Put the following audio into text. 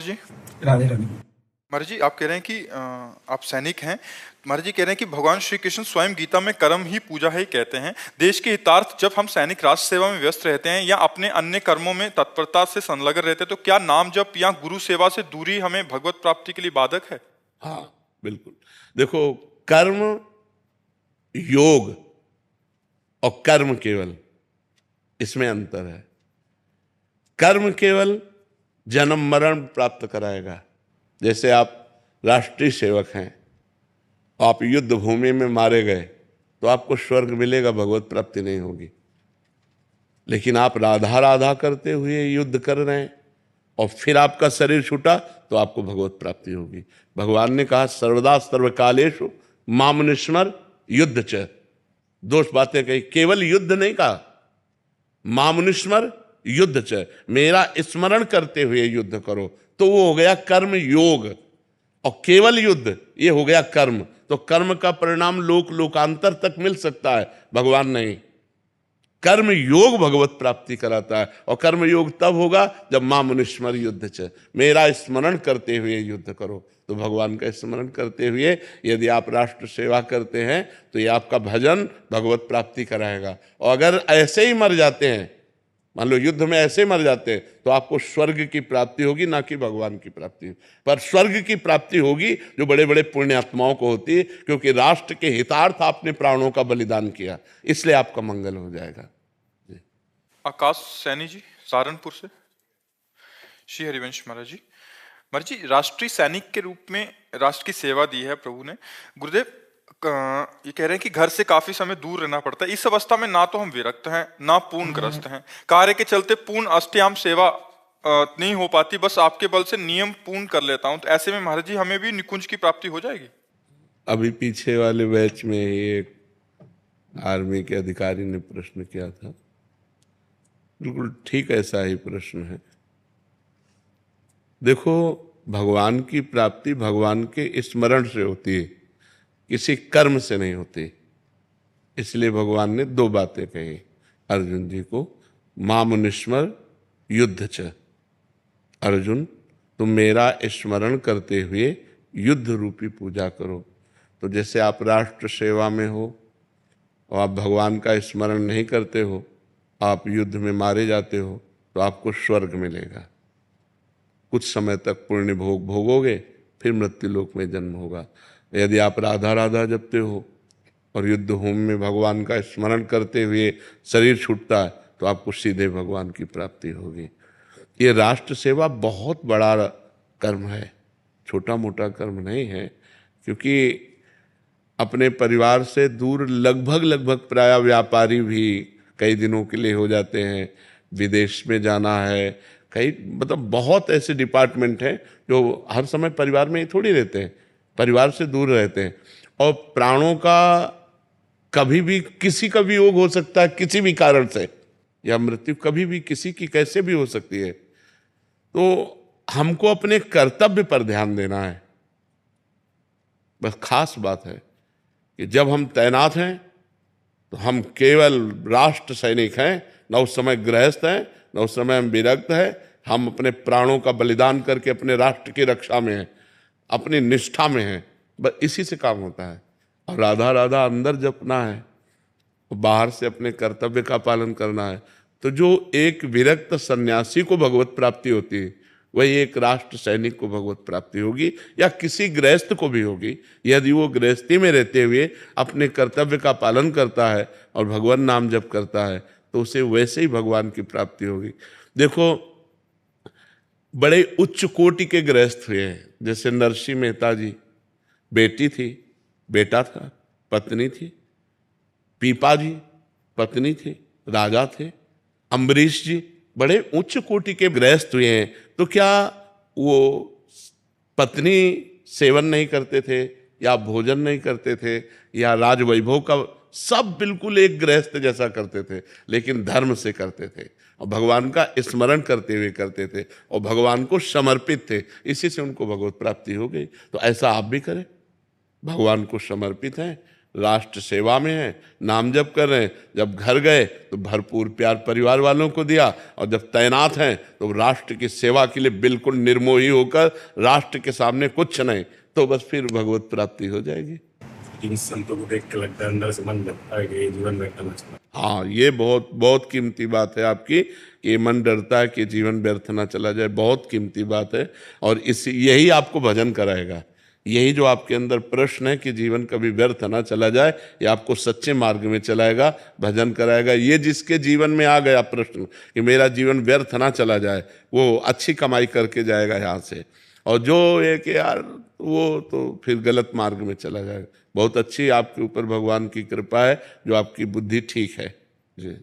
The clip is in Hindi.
जी। राधे राधे। महाराज जी, आप कह रहे हैं कि आप सैनिक हैं। महाराज जी कह रहे हैं कि भगवान श्री कृष्ण स्वयं गीता में कर्म ही पूजा है कहते हैं। देश के हितार्थ जब हम सैनिक राष्ट्र सेवा में व्यस्त रहते हैं या अपने अन्य कर्मों में तत्परता से संलग्न रहते हैं तो क्या नाम जप या गुरु सेवा से दूरी हमें भगवत प्राप्ति के लिए बाधक है? हाँ, बिल्कुल। देखो, कर्म योग और कर्म केवल, इसमें अंतर है। कर्म केवल जन्म मरण प्राप्त कराएगा। जैसे आप राष्ट्रीय सेवक हैं, आप युद्ध भूमि में मारे गए तो आपको स्वर्ग मिलेगा, भगवत प्राप्ति नहीं होगी। लेकिन आप राधा राधा करते हुए युद्ध कर रहे हैं और फिर आपका शरीर छूटा तो आपको भगवत प्राप्ति होगी। भगवान ने कहा सर्वदा सर्वकालेषु मामनुस्मर युद्ध च। दो बातें कही, केवल युद्ध नहीं कहा, मामनुस्मर युद्ध च, मेरा स्मरण करते हुए युद्ध करो, तो वो हो गया कर्म योग। और केवल युद्ध ये हो गया कर्म। तो कर्म का परिणाम लोक लोकांतर तक मिल सकता है, भगवान नहीं। कर्म योग भगवत प्राप्ति कराता है और कर्म योग तब होगा जब मां मनुस्मर युद्ध च, मेरा स्मरण करते हुए युद्ध करो। तो भगवान का स्मरण करते हुए यदि आप राष्ट्र सेवा करते हैं तो ये आपका भजन भगवत प्राप्ति कराएगा। और अगर ऐसे ही मर जाते हैं, मान लो युद्ध में ऐसे मर जाते हैं, तो आपको स्वर्ग की प्राप्ति होगी, ना कि भगवान की प्राप्ति। पर स्वर्ग की प्राप्ति होगी जो बड़े बड़े पुण्यात्माओं को होती है, क्योंकि राष्ट्र के हितार्थ आपने प्राणों का बलिदान किया, इसलिए आपका मंगल हो जाएगा। आकाश सैनी जी, सहारनपुर से। श्री हरिवंश महाराज जी। महाराज जी, राष्ट्रीय सैनिक के रूप में राष्ट्र की सेवा दी है प्रभु ने। गुरुदेव ये कह रहे हैं कि घर से काफी समय दूर रहना पड़ता है। इस अवस्था में ना तो हम विरक्त हैं ना पूर्ण ग्रस्त हैं। कार्य के चलते पूर्ण अष्टयाम सेवा नहीं हो पाती, बस आपके बल से नियम पूर्ण कर लेता हूं। तो ऐसे में महाराज जी हमें भी निकुंज की प्राप्ति हो जाएगी? अभी पीछे वाले बैच में एक आर्मी के अधिकारी ने प्रश्न किया था, बिल्कुल ठीक ऐसा ही प्रश्न है। देखो, भगवान की प्राप्ति भगवान के स्मरण से होती है, किसी कर्म से नहीं होती। इसलिए भगवान ने दो बातें कही अर्जुन जी को, मामुनिस्मर युद्ध च। अर्जुन, तुम मेरा स्मरण करते हुए युद्ध रूपी पूजा करो। तो जैसे आप राष्ट्र सेवा में हो और आप भगवान का स्मरण नहीं करते हो, आप युद्ध में मारे जाते हो, तो आपको स्वर्ग मिलेगा। कुछ समय तक पुण्य भोग भोगोगे, फिर मृत्यु लोक में जन्म होगा। यदि आप राधा राधा जपते हो और युद्ध भूमि में भगवान का स्मरण करते हुए शरीर छूटता है, तो आपको सीधे भगवान की प्राप्ति होगी। ये राष्ट्र सेवा बहुत बड़ा कर्म है, छोटा मोटा कर्म नहीं है। क्योंकि अपने परिवार से दूर लगभग प्राय व्यापारी भी कई दिनों के लिए हो जाते हैं, विदेश में जाना है, कई मतलब बहुत ऐसे डिपार्टमेंट हैं जो हर समय परिवार में ही थोड़ी रहते हैं, परिवार से दूर रहते हैं। और प्राणों का कभी भी किसी का भी योग हो सकता है, किसी भी कारण से, या मृत्यु कभी भी किसी की कैसे भी हो सकती है। तो हमको अपने कर्तव्य पर ध्यान देना है। बस खास बात है कि जब हम तैनात हैं तो हम केवल राष्ट्र सैनिक हैं, न उस समय गृहस्थ हैं, न उस समय हम विरक्त हैं। हम अपने प्राणों का बलिदान करके अपने राष्ट्र की रक्षा में हैं, अपनी निष्ठा में हैं। बस इसी से काम होता है। और राधा राधा अंदर जपना है, बाहर से अपने कर्तव्य का पालन करना है। तो जो एक विरक्त सन्यासी को भगवत प्राप्ति होती है, वही एक राष्ट्र सैनिक को भगवत प्राप्ति होगी, या किसी गृहस्थ को भी होगी। यदि वो गृहस्थी में रहते हुए अपने कर्तव्य का पालन करता है और भगवान नाम जप करता है, तो उसे वैसे ही भगवान की प्राप्ति होगी। देखो, बड़े उच्च कोटि के गृहस्थ हुए हैं, जैसे नरसिंह मेहता जी, बेटी थी, बेटा था, पत्नी थी। पीपा जी पत्नी थी, राजा थे। अम्बरीश जी बड़े उच्च कोटि के गृहस्थ हुए हैं। तो क्या वो पत्नी सेवन नहीं करते थे, या भोजन नहीं करते थे, या राज वैभव का? सब बिल्कुल एक गृहस्थ जैसा करते थे, लेकिन धर्म से करते थे और भगवान का स्मरण करते हुए करते थे और भगवान को समर्पित थे। इसी से उनको भगवत प्राप्ति हो गई। तो ऐसा आप भी करें, भगवान को समर्पित हैं, राष्ट्र सेवा में हैं, नाम जप कर रहे हैं, जब घर गए तो भरपूर प्यार परिवार वालों को दिया, और जब तैनात हैं तो राष्ट्र की सेवा के लिए बिल्कुल निर्मोही होकर राष्ट्र के सामने कुछ नहीं, तो बस फिर भगवत प्राप्ति हो जाएगी। इन संतों को देख के लगता है अंदर से मन लगता है कि ये जीवन व्यर्थ ना चला। हाँ, ये बहुत बहुत कीमती बात है आपकी, कि मन डरता है कि जीवन व्यर्थ ना चला जाए, बहुत कीमती बात है। और यही आपको भजन कराएगा, यही जो आपके अंदर प्रश्न है कि जीवन कभी व्यर्थ ना चला जाए, ये आपको सच्चे मार्ग में चलाएगा, भजन कराएगा। ये जिसके जीवन में आ गया प्रश्न कि मेरा जीवन व्यर्थ ना चला जाए, वो अच्छी कमाई करके जाएगा यहाँ से, और जो है कि यार वो तो फिर गलत मार्ग में चला जाएगा। बहुत अच्छी आपके ऊपर भगवान की कृपा है, जो आपकी बुद्धि ठीक है जी।